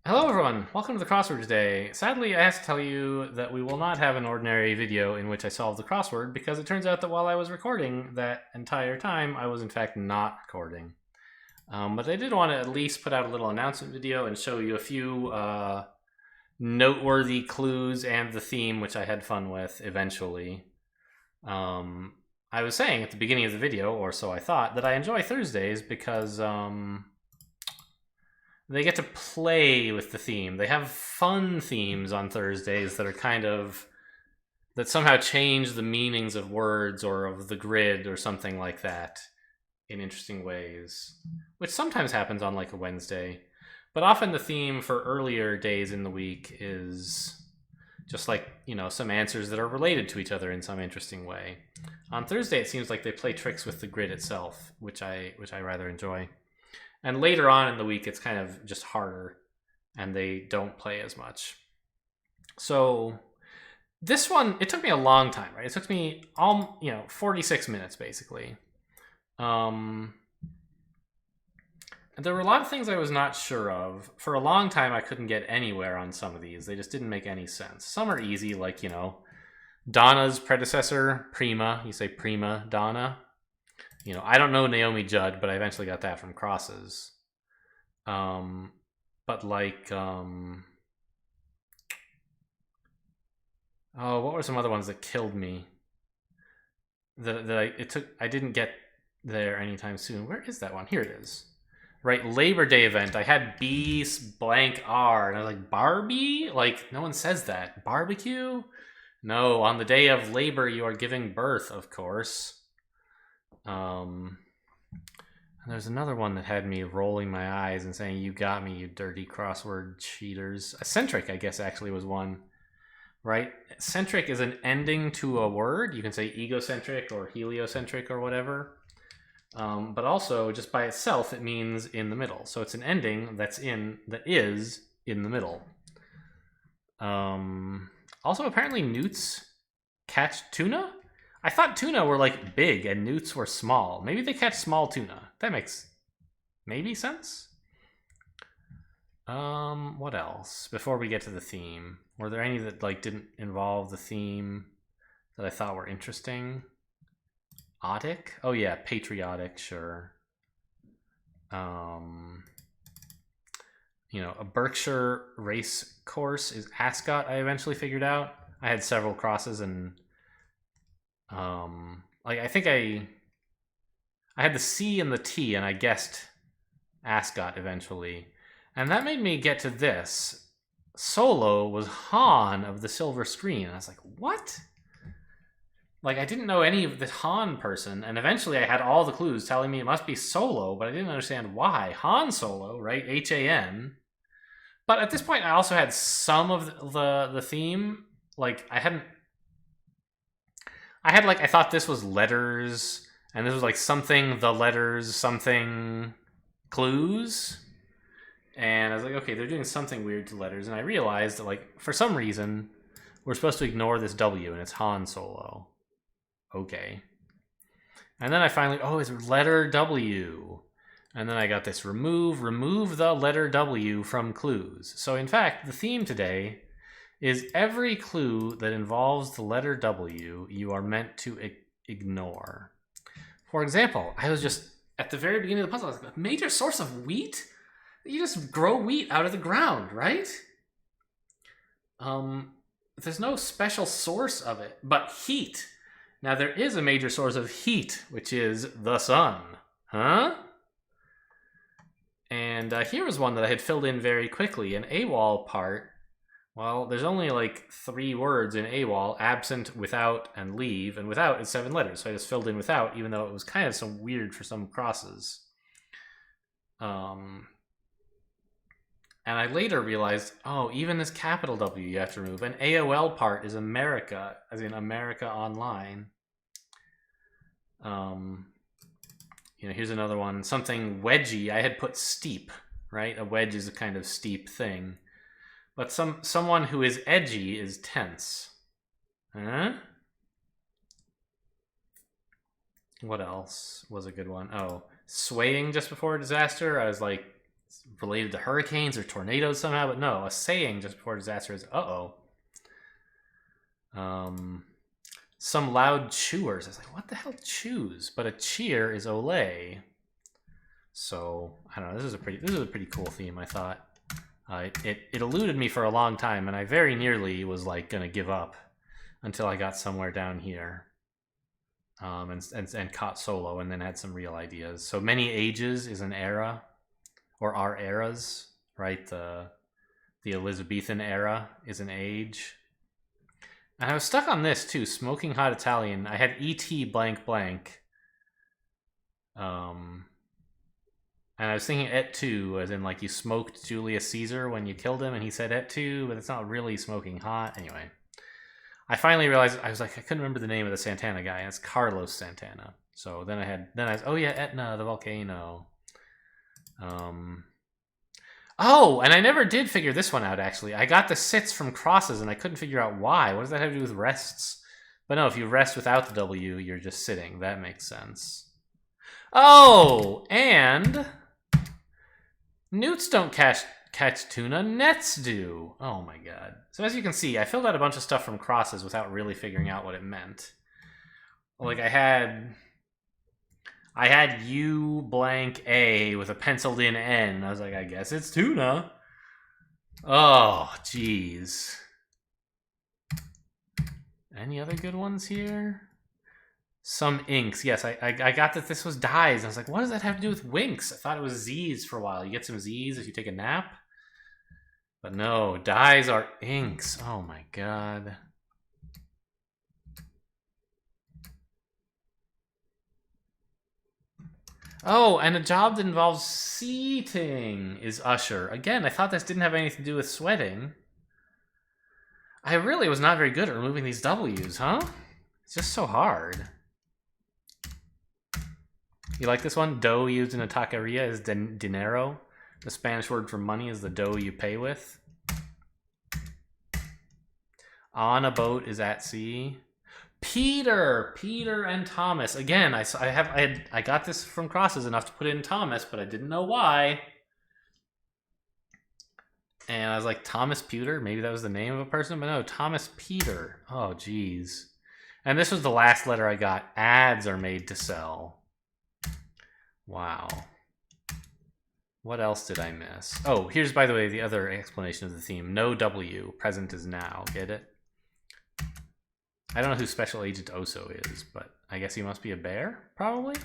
Hello everyone, welcome to the crossword today. Sadly, I have to tell you that we will not have an ordinary video in which I solve the crossword because it turns out that while I was recording that entire time, I was in fact not recording. But I did want to at least put out a little announcement video and show you a few noteworthy clues and the theme, which I had fun with eventually. I was saying at the beginning of the video, or so I thought, that I enjoy Thursdays because they get to play with the theme. They have fun themes on Thursdays that are that somehow change the meanings of words or of the grid or something like that in interesting ways, which sometimes happens on like a Wednesday. But often the theme for earlier days in the week is just like, some answers that are related to each other in some interesting way. On Thursday, it seems like they play tricks with the grid itself, which I rather enjoy. And later on in the week, it's kind of just harder, and they don't play as much. So this one, it took me a long time, right? It took me 46 minutes basically. And there were a lot of things I was not sure of. For a long time, I couldn't get anywhere on some of these. They just didn't make any sense. Some are easy, like, Donna's predecessor, Prima. You say Prima Donna. I don't know Naomi Judd, but I eventually got that from crosses. But like, what were some other ones that killed me? I didn't get there anytime soon. Where is that one? Here it is. Right, Labor Day event. I had B blank R, and I was like, Barbie? Like, no one says that. Barbecue? No, on the day of labor, you are giving birth, of course. And there's another one that had me rolling my eyes and saying, "You got me, you dirty crossword cheaters." Eccentric, I guess, actually was one, right? Centric is an ending to a word. You can say egocentric or heliocentric or whatever. But also, just by itself, it means in the middle. So it's an ending that is in the middle. Also, apparently, newts catch tuna. I thought tuna were like big and newts were small. Maybe they catch small tuna. That makes maybe sense. What else? Before we get to the theme, were there any that like didn't involve the theme that I thought were interesting? Otic? Oh yeah, patriotic, sure. A Berkshire race course is Ascot. I eventually figured out. I had several crosses and I think I had the C and the T, and I guessed Ascot eventually, and that made me get to this. Solo was Han of the Silver Screen, and I was like, what? Like, I didn't know any of the Han person, and eventually I had all the clues telling me it must be Solo, but I didn't understand why. Han Solo, right? H-A-N. But at this point, I also had some of the theme. Like, I thought this was letters, and this was like something, the letters, something, clues. And I was like, okay, they're doing something weird to letters. And I realized that, like, for some reason, we're supposed to ignore this W, and it's Han Solo. Okay. And then I finally, it's letter W. And then I got this remove the letter W from clues. So in fact, the theme today is every clue that involves the letter W you are meant to ignore. For example, I was just, at the very beginning of the puzzle, I was like, a major source of wheat? You just grow wheat out of the ground, right? There's no special source of it, but heat. Now there is a major source of heat, which is the sun. Huh? And here was one that I had filled in very quickly, an AWOL part. Well, there's only like 3 words in AWOL: absent, without, and leave. And without is 7 letters, so I just filled in without, even though it was kind of some weird for some crosses. And I later realized, even this capital W you have to remove. An AOL part is America, as in America Online. Here's another one. Something wedgy. I had put steep, right? A wedge is a kind of steep thing. But someone who is edgy is tense. Huh? What else was a good one? Swaying just before a disaster. I was like, it's related to hurricanes or tornadoes somehow, but no, a saying just before disaster is uh-oh. Some loud chewers. I was like, what the hell chews? But a cheer is Olay. So I don't know. This is a pretty cool theme, I thought. It eluded me for a long time, and I very nearly was like gonna give up until I got somewhere down here. And caught solo, and then had some real ideas. So many ages is an era, or are eras, right? The Elizabethan era is an age. And I was stuck on this too, smoking hot Italian. I had E.T. blank blank. And I was thinking et tu, as in like you smoked Julius Caesar when you killed him, and he said et tu, but it's not really smoking hot. Anyway. I finally realized, I was like, I couldn't remember the name of the Santana guy, and it's Carlos Santana. So then I was, oh yeah, Etna, the volcano. Oh, and I never did figure this one out, actually. I got the sits from crosses, and I couldn't figure out why. What does that have to do with rests? But no, if you rest without the W, you're just sitting. That makes sense. Oh, and newts don't catch tuna, nets do. Oh my god. So as you can see, I filled out a bunch of stuff from crosses without really figuring out what it meant. Like I had U blank A with a penciled in N. I was like, I guess it's tuna. Oh, jeez. Any other good ones here? Some inks. Yes, I got that this was dyes. I was like, what does that have to do with winks? I thought it was Z's for a while. You get some Z's if you take a nap? But no, dyes are inks. Oh my god. Oh, and a job that involves seating is usher. Again, I thought this didn't have anything to do with sweating. I really was not very good at removing these W's, huh? It's just so hard. You like this one? Dough used in a taqueria is dinero. The Spanish word for money is the dough you pay with. On a boat is at sea. Peter and Thomas. Again, I got this from crosses enough to put in Thomas, but I didn't know why. And I was like, Thomas Pewter? Maybe that was the name of a person, but no, Thomas Peter. Oh, geez. And this was the last letter I got. Ads are made to sell. Wow. What else did I miss? Oh, here's, by the way, the other explanation of the theme. No W. Present is now. Get it? I don't know who Special Agent Oso is, but I guess he must be a bear, probably?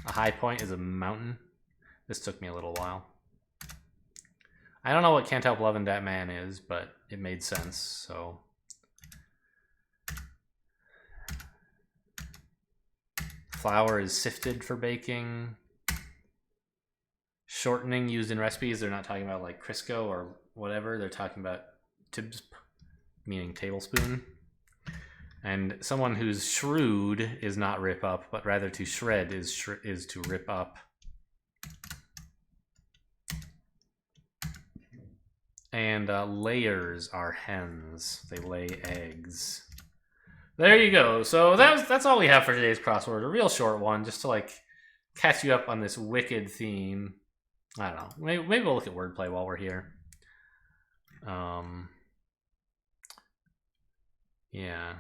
A high point is a mountain. This took me a little while. I don't know what Can't Help Lovin' That Man is, but it made sense, so... Flour is sifted for baking. Shortening used in recipes. They're not talking about like Crisco or whatever. They're talking about tibs, meaning tablespoon. And someone who's shrewd is not rip up, but rather to shred is to rip up. And layers are hens. They lay eggs. There you go. So that's all we have for today's crossword. A real short one, just to like catch you up on this wicked theme. I don't know. Maybe we'll look at wordplay while we're here. Yeah.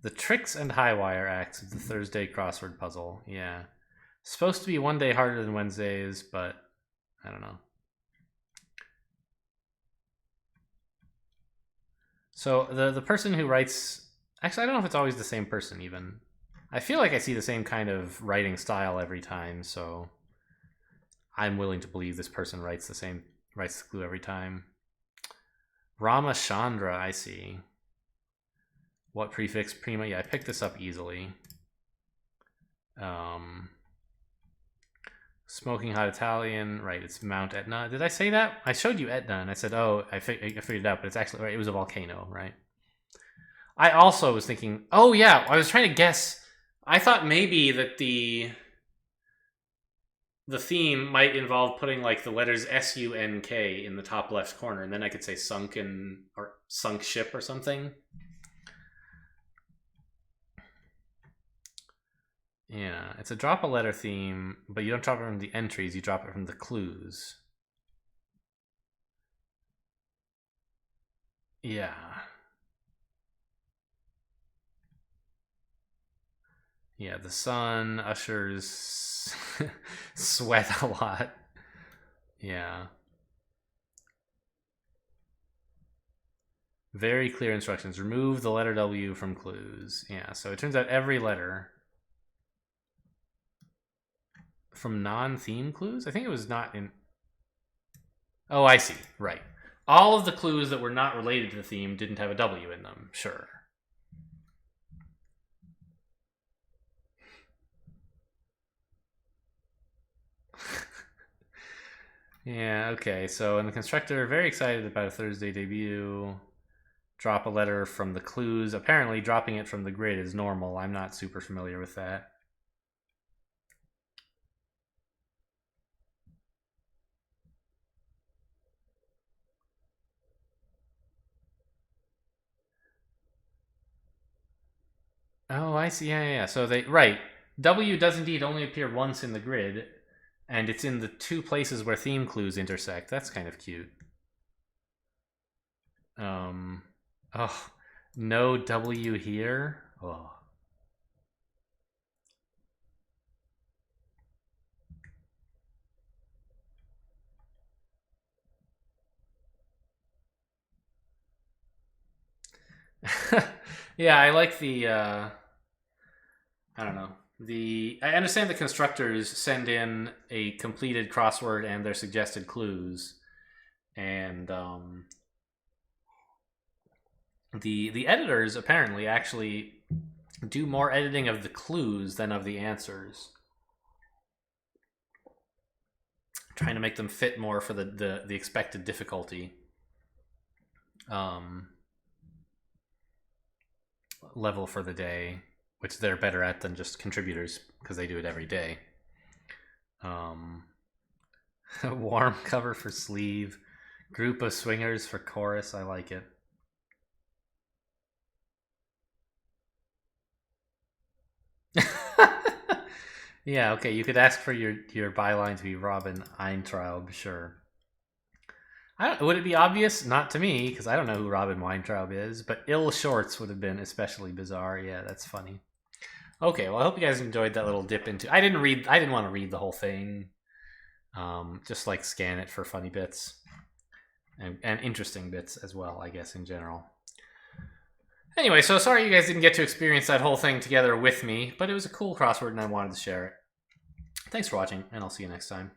The tricks and high wire acts of the Thursday crossword puzzle. Yeah. Supposed to be one day harder than Wednesdays, but I don't know. So the person who writes... Actually, I don't know if it's always the same person, even. I feel like I see the same kind of writing style every time, so... I'm willing to believe this person writes the clue every time. Ramachandra, I see. What prefix? Prima. Yeah, I picked this up easily. Smoking hot Italian. Right, it's Mount Etna. Did I say that? I showed you Etna, and I said, oh, I figured it out, but it's actually... Right, it was a volcano, right? I also was thinking... Oh, yeah, I was trying to guess... I thought maybe that the theme might involve putting like the letters S-U-N-K in the top left corner, and then I could say sunken or sunk ship or something. Yeah, it's a drop a letter theme, but you don't drop it from the entries, you drop it from the clues. Yeah. Yeah, the sun ushers sweat a lot. Yeah. Very clear instructions. Remove the letter W from clues. Yeah, so it turns out every letter from non-theme clues? I think it was not in... Oh, I see. Right. All of the clues that were not related to the theme didn't have a W in them. Sure. Yeah, okay. So, in the constructor, very excited about a Thursday debut. Drop a letter from the clues. Apparently, dropping it from the grid is normal. I'm not super familiar with that. Oh, I see. Yeah, yeah, yeah. So they right. W does indeed only appear once in the grid, and it's in the two places where theme clues intersect. That's kind of cute. Um, oh, no W here. Oh. Yeah, I like the. I don't know. I understand the constructors send in a completed crossword and their suggested clues, and the editors apparently actually do more editing of the clues than of the answers, trying to make them fit more for the expected difficulty um, level for the day, which they're better at than just contributors because they do it every day. Warm cover for sleeve, group of swingers for chorus. I like it. Yeah, okay. You could ask for your byline to be Robin Eintraub, sure. Would it be obvious? Not to me, because I don't know who Robin Weintraub is. But ill shorts would have been especially bizarre. Yeah, that's funny. Okay, well, I hope you guys enjoyed that little dip into. I didn't want to read the whole thing. Just like scan it for funny bits and interesting bits as well, I guess in general. Anyway, so sorry you guys didn't get to experience that whole thing together with me, but it was a cool crossword and I wanted to share it. Thanks for watching, and I'll see you next time.